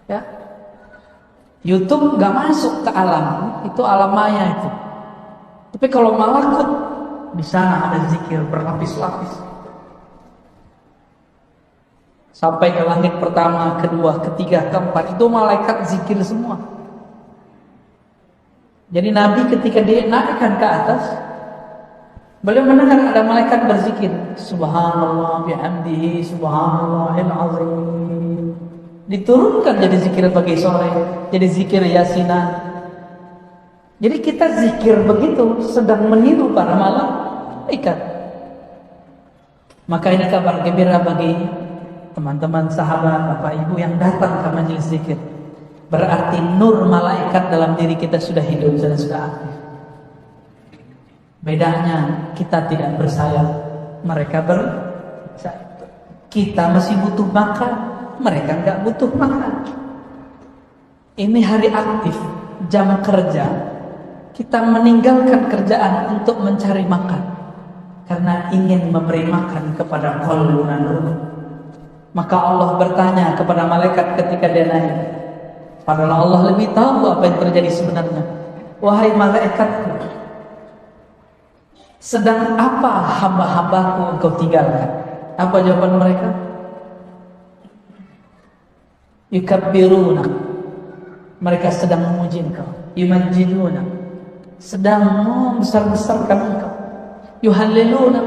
Ya, YouTube nggak masuk ke alam, itu alam maya itu. Tapi kalau malakut, di sana ada zikir berlapis-lapis. Sampai ke langit pertama, kedua, ketiga, keempat, itu malaikat zikir semua. Jadi Nabi ketika dia naikkan ke atas, beliau mendengar ada malaikat berzikir, Subhanallah bihamdihi, Subhanallahil azim. Diturunkan jadi zikir pagi sore, jadi zikir yasinan. Jadi kita zikir begitu sedang meniru para malaikat. Maka ini kabar gembira bagi teman-teman sahabat, bapak ibu yang datang ke majelis zikir. Berarti nur malaikat dalam diri kita sudah hidup dan sudah aktif. Bedanya kita tidak bersayap, mereka bersayap. Kita masih butuh makan, mereka nggak butuh makan. Ini hari aktif, jam kerja. Kita meninggalkan kerjaan untuk mencari makan karena ingin memberi makan kepada qalbuna nur. Maka Allah bertanya kepada malaikat ketika dia naik. Padahal Allah lebih tahu apa yang terjadi sebenarnya. Wahai malaikatku, sedang apa hamba-hambaku engkau tinggalkan? Apa jawaban mereka? Yukabbiruna, mereka sedang memuji engkau. Yumajjiduna, sedang membesar-besarkan engkau. Yuhalliluna,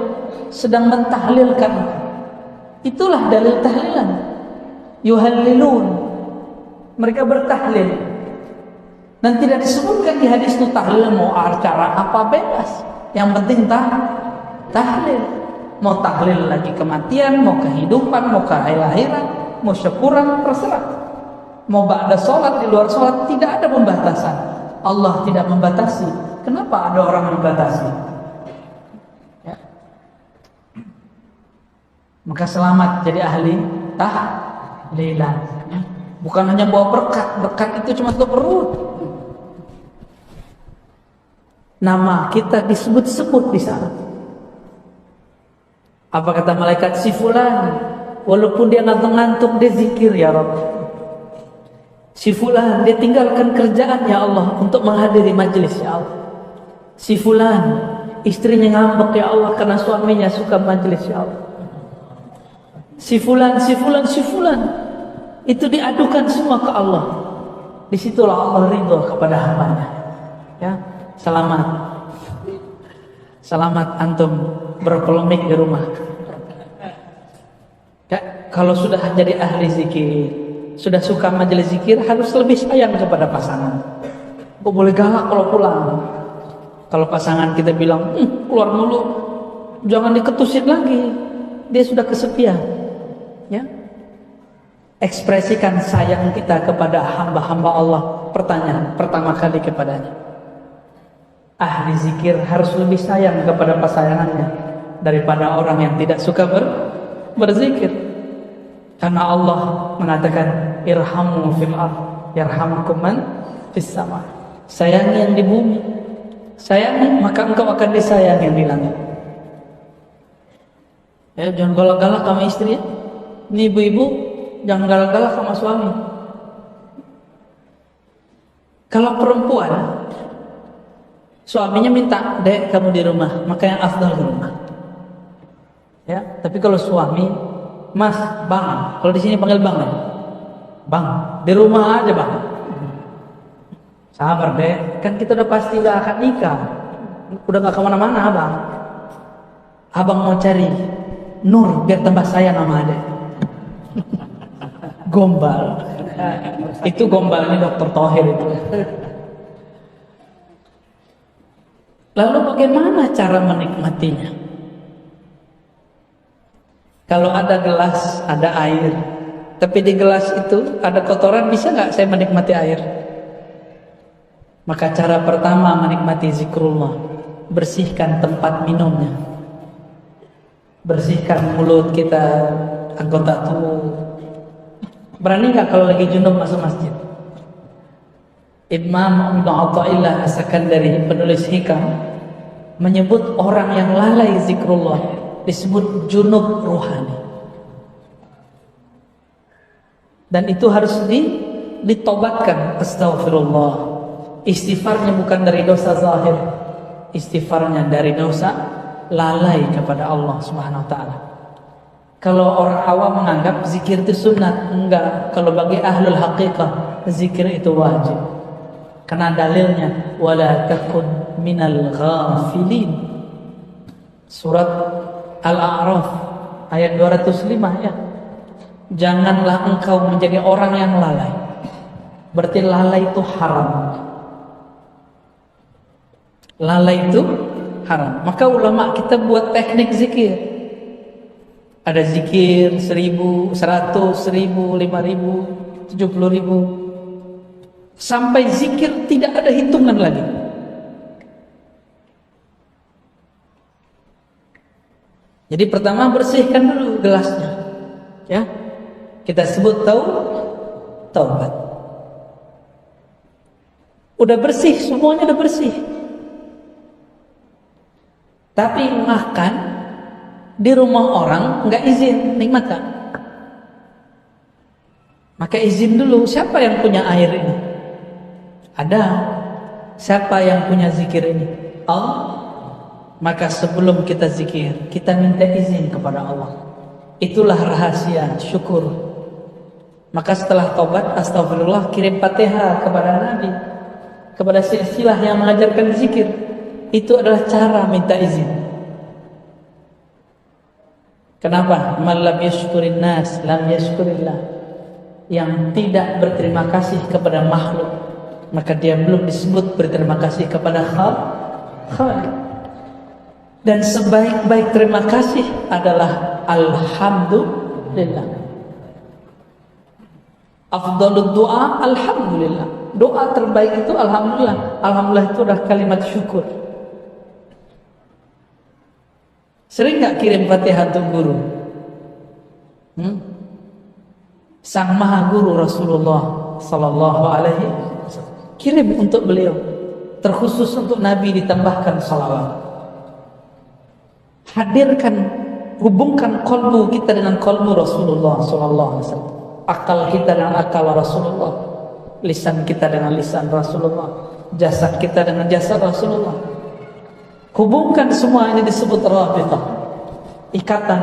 sedang mentahlilkan engkau. Itulah dalil tahlilan. Yuhallilun, mereka bertahlil. Dan tidak disebutkan di hadis itu tahlil mau acara apa bebas. Yang penting tahlil. Mau tahlil lagi kematian, mau kehidupan, mau kelahiran, mau syukuran, terserah. Mau ba'da sholat, di luar sholat, tidak ada pembatasan. Allah tidak membatasi. Kenapa ada orang membatasi? Ya. Maka selamat jadi ahli tahlilan. Ya. Bukan hanya bawa berkat itu cuma untuk perut. Nama kita disebut-sebut di sana. Apa kata malaikat? Si fulan, walaupun dia ngantuk-ngantuk dia zikir ya Rabb. Si fulan dia tinggalkan kerjaan ya Allah untuk menghadiri majelis ya Allah. Si fulan istrinya ngambek ya Allah karena suaminya suka majelis ya Allah. Si fulan itu diadukan semua ke Allah. Disitulah Allah ridho kepada hambanya. Ya, selamat antum berpolemik di rumah. Ya, kalau sudah jadi ahli zikir, sudah suka majelis zikir, harus lebih sayang kepada pasangan. Kok boleh galak kalau pulang. Kalau pasangan kita bilang keluar dulu, jangan diketusin lagi, dia sudah kesepian. Ya, ekspresikan sayang kita kepada hamba-hamba Allah. Pertanyaan pertama kali kepadanya. Ahli zikir harus lebih sayang kepada pasangannya daripada orang yang tidak suka berzikir. Karena Allah mengatakan irhamu fil ardh yarhamkum man fis sama. Sayangi yang di bumi, sayangi maka engkau akan disayangi yang di langit. Ya, jangan galak-galak sama istri ya. Ini ibu-ibu jangan galak-galak sama suami. Kalau perempuan suaminya minta, "Dek, kamu di rumah," maka yang afdal di rumah. Ya, tapi kalau suami, "Mas, Bang," kalau di sini panggil Bang ya. "Bang, di rumah aja, Bang." Sabar, Dek, kan kita udah pasti gak akan nikah. Udah gak kemana-mana, Bang. Abang mau cari nur biar tambah sayang sama Adek. Gombal. Itu gombalnya Dr. Thohir itu. Lalu bagaimana cara menikmatinya? Kalau ada gelas, ada air, tapi di gelas itu ada kotoran, bisa nggak saya menikmati air? Maka cara pertama menikmati zikrullah, bersihkan tempat minumnya, bersihkan mulut kita, anggota tubuh. Berani nggak kalau lagi junub masuk masjid? Imam Ibnu Athaillah As-Sakandari, penulis hikam, menyebut orang yang lalai zikrullah disebut junub ruhani. Dan itu harus ditobatkan, astaghfirullah. Istighfarnya bukan dari dosa zahir, istighfarnya dari dosa lalai kepada Allah Subhanahu wa taala. Kalau orang awam menganggap zikir itu sunat, enggak. Kalau bagi ahlul haqiqah, zikir itu wajib. Karena dalilnya wala takun minal ghafilin. Surat Al-A'raf ayat 205 ya. Janganlah engkau menjadi orang yang lalai. Berarti lalai itu haram. Lalai itu haram. Maka ulama kita buat teknik zikir. Ada zikir 1000, 100, 1000, 5000, 70.000. Sampai zikir tidak ada hitungan lagi. Jadi pertama bersihkan dulu gelasnya. Ya. Kita sebut taubat. Udah bersih, semuanya udah bersih. Tapi makan di rumah orang nggak izin, nikmat kan? Maka izin dulu, siapa yang punya air ini? Ada. Siapa yang punya zikir ini? Allah. Maka sebelum kita zikir, kita minta izin kepada Allah. Itulah rahasia syukur. Maka setelah taubat, astagfirullah, kirim Fatihah kepada Nabi, kepada silsilah yang mengajarkan zikir. Itu adalah cara minta izin. Kenapa? Man lam yashkurin nas lam yashkurillah. Yang tidak berterima kasih kepada makhluk, maka dia belum disebut berterima kasih kepada Khaliq. Dan sebaik-baik terima kasih adalah alhamdulillah. Afdhalud doa alhamdulillah. Doa terbaik itu alhamdulillah. Alhamdulillah itu adalah kalimat syukur. Sering gak kirim Fatihah untuk guru? Sang Maha Guru Rasulullah Sallallahu Alaihi Wasallam, kirim untuk beliau. Terkhusus untuk Nabi ditambahkan salawat. Hadirkan, hubungkan kolbu kita dengan kolbu Rasulullah Sallallahu Alaihi Wasallam. Akal kita dengan akal Rasulullah. Lisan kita dengan lisan Rasulullah. Jasad kita dengan jasad Rasulullah. Hubungkan semua ini disebut Rabitah. Ikatan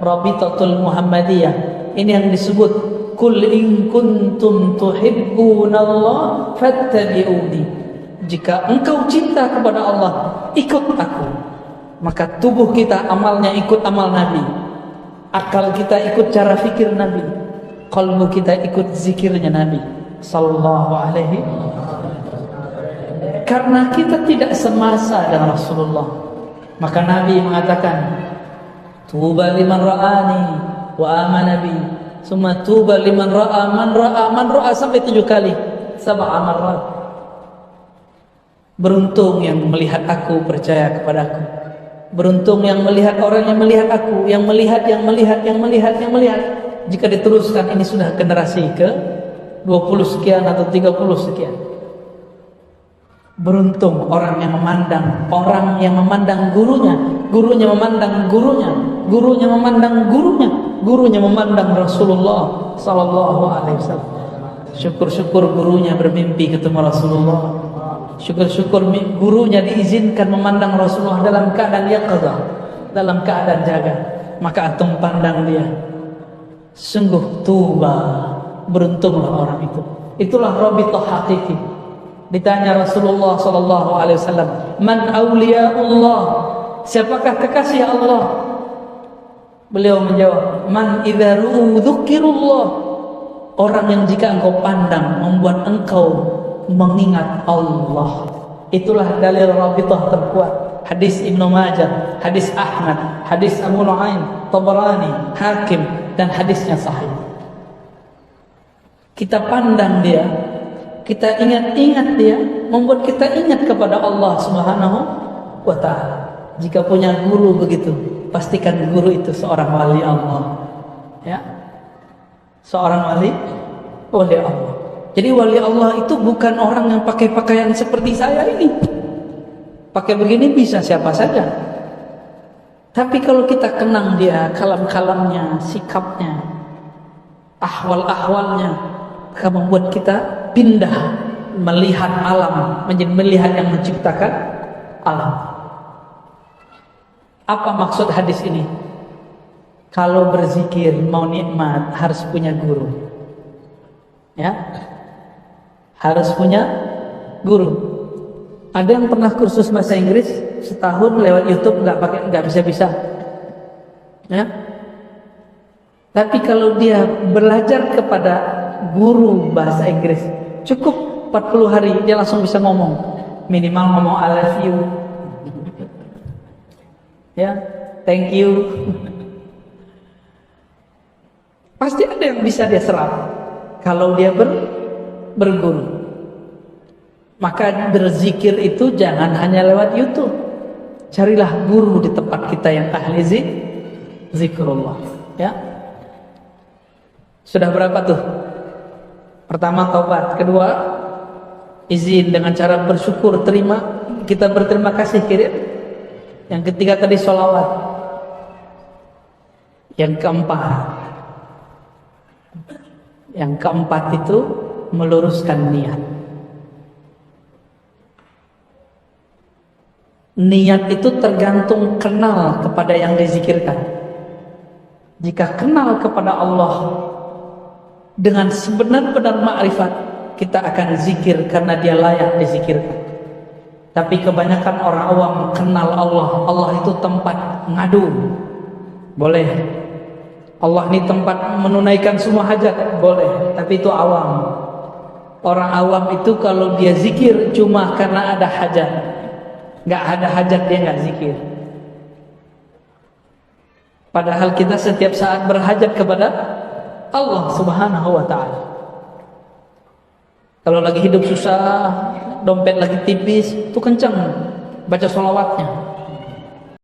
Rabitatul Muhammadiyah. Ini yang disebut Kul in kuntum tuhibbunallah fattabi'uni. Jika engkau cinta kepada Allah, ikut aku. Maka tubuh kita amalnya ikut amal Nabi. Akal kita ikut cara fikir Nabi. Qalbu kita ikut zikirnya Nabi sallallahu alaihi. Karena kita tidak semasa dengan Rasulullah, maka Nabi mengatakan, tuba liman ra'ani wa amana bi, summa tuba liman ra'a man ra'a sampai 7 kali, 7 marrat. Beruntung yang melihat aku, percaya kepadaku. Beruntung yang melihat orang yang melihat aku, yang melihat. Jika diteruskan ini sudah generasi ke 20 sekian atau 30 sekian. Beruntung orang yang memandang gurunya, gurunya memandang gurunya, gurunya memandang gurunya, gurunya memandang Rasulullah sallallahu alaihi wasallam. Syukur-syukur gurunya bermimpi ketemu Rasulullah. Syukur-syukur gurunya diizinkan memandang Rasulullah dalam keadaan yaqظah, dalam keadaan jaga. Maka antum pandang dia. Sungguh tuba, beruntunglah orang itu. Itulah rabithah hakiki. Ditanya Rasulullah sallallahu alaihi wasallam, "Man auliyaullah?" Siapakah kekasih Allah? Beliau menjawab, "Man idza ru'u dzukirullah." Orang yang jika engkau pandang membuat engkau mengingat Allah. Itulah dalil rabithah terkuat. Hadis Ibnu Majah, hadis Ahmad, hadis Abu Nuaim, Tabarani, Hakim, dan hadisnya sahih. Kita pandang dia, kita ingat-ingat dia, membuat kita ingat kepada Allah Subhanahu wa ta'ala. Jika punya guru begitu, pastikan guru itu seorang wali Allah. Ya, seorang wali Allah. Jadi wali Allah itu bukan orang yang pakai pakaian seperti saya ini. Pakai begini bisa siapa saja. Tapi kalau kita kenang dia, kalam-kalamnya, sikapnya, ahwal-ahwalnya, maka membuat kita pindah melihat alam menjadi melihat yang menciptakan alam. Apa maksud hadis ini? Kalau berzikir mau nikmat harus punya guru, ya, harus punya guru. Ada yang pernah kursus bahasa Inggris setahun lewat YouTube nggak bisa, ya. Tapi kalau dia belajar kepada guru bahasa Inggris, cukup 40 hari dia langsung bisa ngomong, minimal ngomong I love you, ya, thank you. Pasti ada yang bisa dia serap kalau dia berguru. Maka berzikir itu jangan hanya lewat YouTube. Carilah guru di tempat kita yang ahli zikrullah, ya. Sudah berapa tuh? Pertama taubat, kedua izin dengan cara bersyukur, terima, kita berterima kasih, kirim. Yang ketiga tadi sholawat. Yang keempat itu meluruskan niat. Niat itu tergantung kenal kepada yang dizikirkan. Jika kenal kepada Allah dengan sebenar-benar ma'rifat, kita akan zikir karena dia layak dizikirkan. Tapi kebanyakan orang awam kenal Allah, Allah itu tempat ngadu, boleh. Allah ini tempat menunaikan semua hajat, boleh. Tapi itu awam. Orang awam itu kalau dia zikir cuma karena ada hajat. Nggak ada hajat dia nggak zikir. Padahal kita setiap saat berhajat kepada Allah Subhanahu wa ta'ala. Kalau lagi hidup susah, dompet lagi tipis, itu kencang baca sholawatnya.